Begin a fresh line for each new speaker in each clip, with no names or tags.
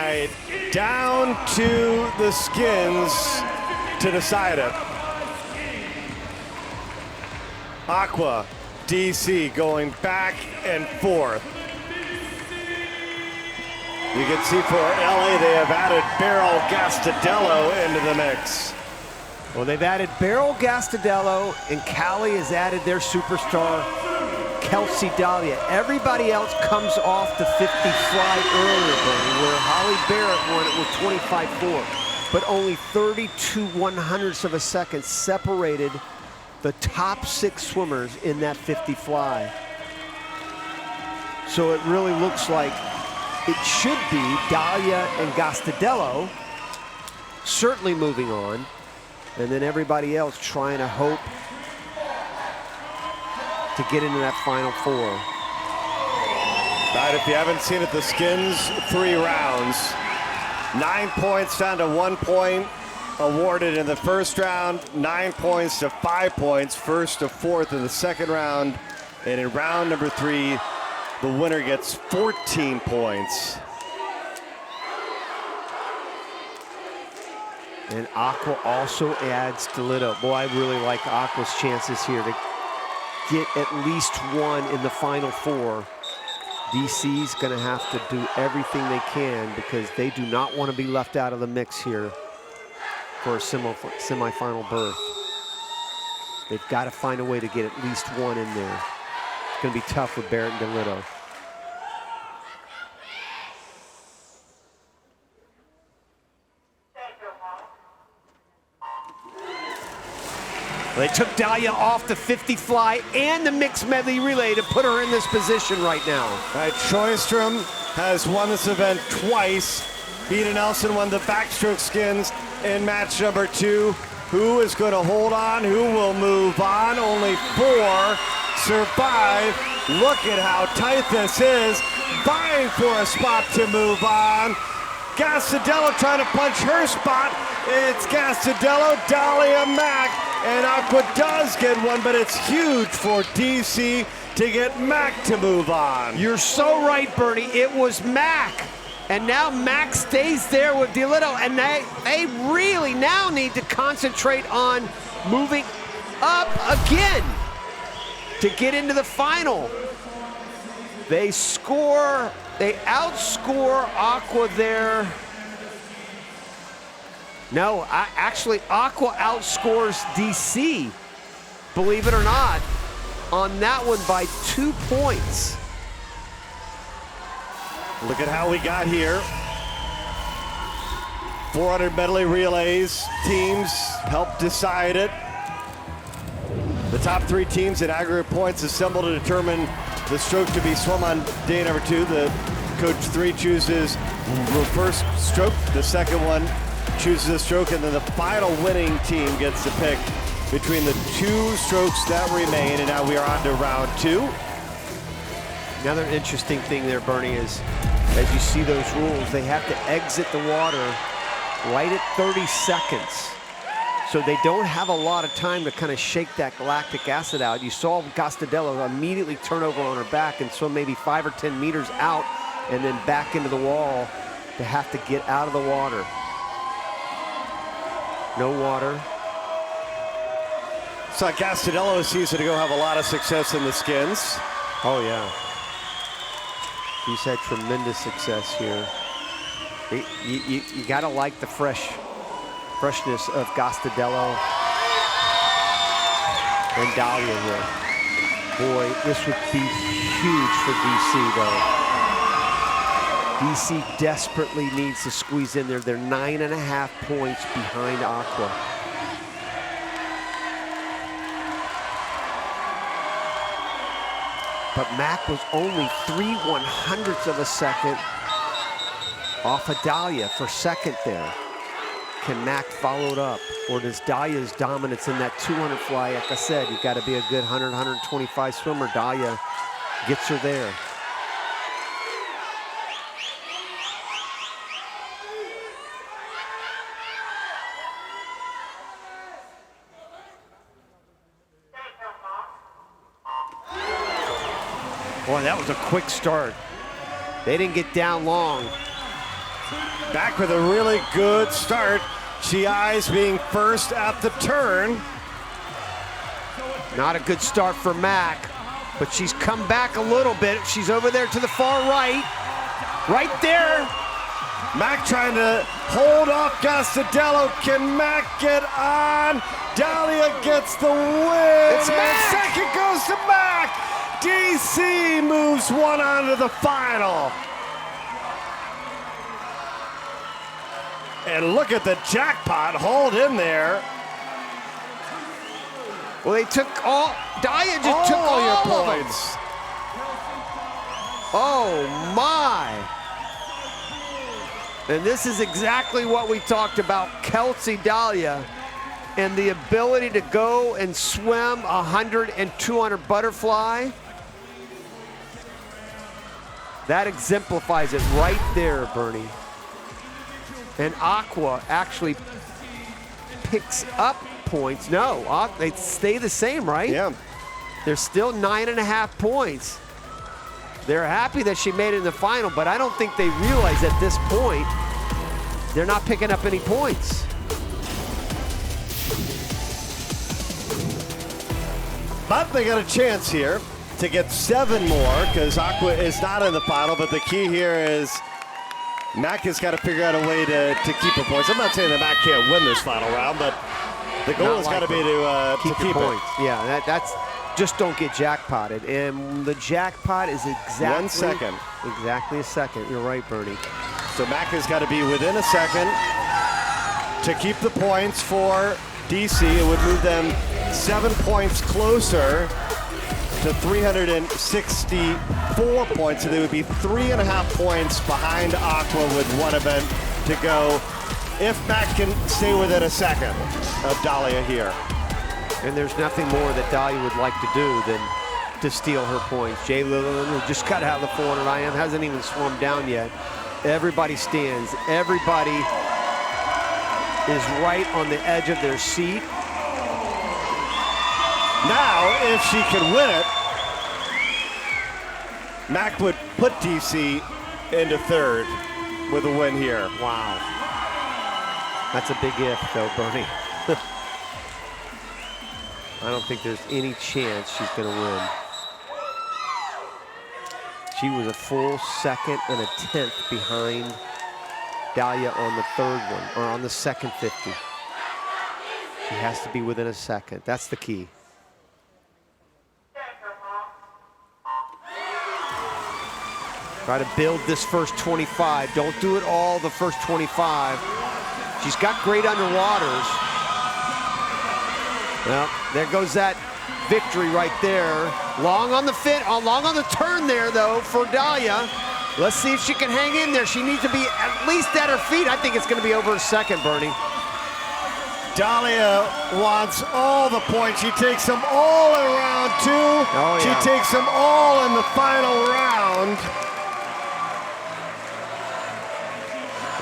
right, down to the skins to decide it. Aqua, DC going back and forth. You can see for LA, they have added Beryl Gastadello into the mix.
Well, they've added Beryl Gastadello, and Cali has added their superstar, Kelsi Dahlia. Everybody else comes off the 50 fly earlier, Bernie, where Holly Barrett won it with 25.4. But only 32/100ths of a second separated the top 6 swimmers in that 50 fly. So it really looks like it should be Dahlia and Gastadello certainly moving on, and then everybody else trying to hope to get into that Final Four.
All right, if you haven't seen it, the skins, 3 rounds. 9 points down to 1 point awarded in the first round, 9 points to 5 points, first to fourth in the second round. And in round number 3, the winner gets 14 points.
And Aqua also adds Toledo. Boy, I really like Aqua's chances here to get at least 1 in the Final Four. DC's gonna have to do everything they can because they do not want to be left out of the mix here for a semifinal berth. They've got to find a way to get at least 1 in there. It's gonna be tough with Barrett and Toledo. They took Dahlia off the 50 fly and the mixed medley relay to put her in this position right now.
All right, Sjöström has won this event twice. Ida Nelson won the backstroke skins in match number 2. Who is going to hold on? Who will move on? Only 4 survive. Look at how tight this is. Vying for a spot to move on. Gastadello trying to punch her spot. It's Gastadello, Dahlia, Mack. And Aqua does get 1, but it's huge for DC to get Mack to move on.
You're so right, Bernie. It was Mack. And now Mack stays there with Toledo, and they really now need to concentrate on moving up again to get into the final. They outscore Aqua there. No, actually, Aqua outscores DC, believe it or not, on that one by 2 points.
Look at how we got here. 400 medley relays teams help decide it. The top 3 teams in aggregate points assemble to determine the stroke to be swum on day number 2. The coach 3 chooses the first stroke, the second one chooses a stroke, and then the final winning team gets to pick between the 2 strokes that remain. And now we are on to round 2.
Another interesting thing there, Bernie, is as you see those rules, they have to exit the water right at 30 seconds. So they don't have a lot of time to kind of shake that lactic acid out. You saw Gastadello immediately turn over on her back and swim maybe 5 or 10 meters out and then back into the wall to have to get out of the water. No water.
So Gastadello seems to go have a lot of success in the skins.
Oh yeah. He's had tremendous success here. You gotta like the freshness of Gastadello and Dahlia here. Boy, this would be huge for DC though. DC desperately needs to squeeze in there. They're 9.5 points behind Aqua. But Mack was only 3/100ths of a second off of Dahlia for second there. Can Mack follow it up? Or does Dahlia's dominance in that 200 fly, like I said, you gotta be a good 100, 125 swimmer. Dahlia gets her there. Boy, that was a quick start. They didn't get down long
Back with a really good start. She eyes being first at the turn.
Not a good start for Mack, but she's come back a little bit. She's over there to the far right. Right there.
Mack trying to hold off Gastadello. Can Mack get on? Dahlia gets the win.
It's Mack.
Second goes to Mack. DC moves one on to the final. And look at the jackpot. Hold in there.
Well, they took all, Dahlia just took all
your
of them.
points.
Oh my. And this is exactly what we talked about, Kelsi Dahlia, and the ability to go and swim 100 and 200 butterfly. That exemplifies it right there, Bernie. And Aqua actually picks up points. No, they stay the same, right?
Yeah.
They're still 9.5 points. They're happy that she made it in the final, but I don't think they realize at this point they're not picking up any points.
But they got a chance here to get 7 more because Aqua is not in the final, but the key here is Mack has got to figure out a way to keep her points. I'm not saying that Mack can't win this final round, but the goal has got to be to keep
points.
it.
Yeah, that's just don't get jackpotted. And the jackpot is exactly
1 second.
Exactly a second. You're right, Bernie.
So Mack has got to be within a second to keep the points for DC. It would move them 7 points closer to 364 points. So they would be 3.5 points behind Aqua with one event to go if Mack can stay within a second of Dahlia here.
And there's nothing more that Dahlia would like to do than to steal her points. Jay Lillian, who just got out of the 400 IM, hasn't even swum down yet. Everybody stands. Everybody is right on the edge of their seat.
Now, if she can win it, Mack would put DC into third with a win here.
Wow. That's a big if, though, Bernie. I don't think there's any chance she's going to win. She was a full second and a 10th behind Dahlia on the third one, or on the second 50. She has to be within a second. That's the key. Try to build this first 25. Don't do it all the first 25. She's got great underwaters. Well, there goes that victory right there. Long on the long on the turn there though for Dahlia. Let's see if she can hang in there. She needs to be at least at her feet. I think it's going to be over a second, Bernie.
Dahlia wants all the points. She takes them all in round 2.
Oh, yeah.
She takes them all in the final round.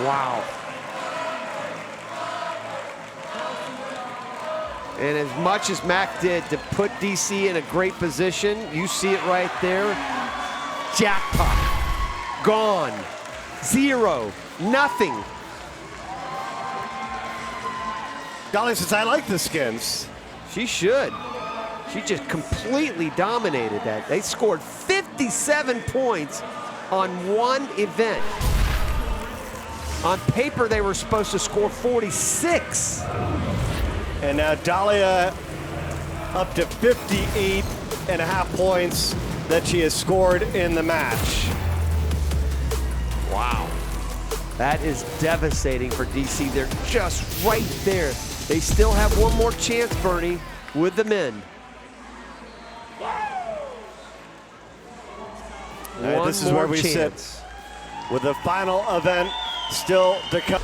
Wow. And as much as Mack did to put DC in a great position, you see it right there. Jackpot. Gone. 0. Nothing.
Dahlia says, I like the skins.
She should. She just completely dominated that. They scored 57 points on one event. On paper, they were supposed to score 46.
And now Dahlia up to 58.5 points that she has scored in the match.
Wow. That is devastating for DC. They're just right there. They still have one more chance, Bernie, with the men.
This is where we sit with the final event still to come.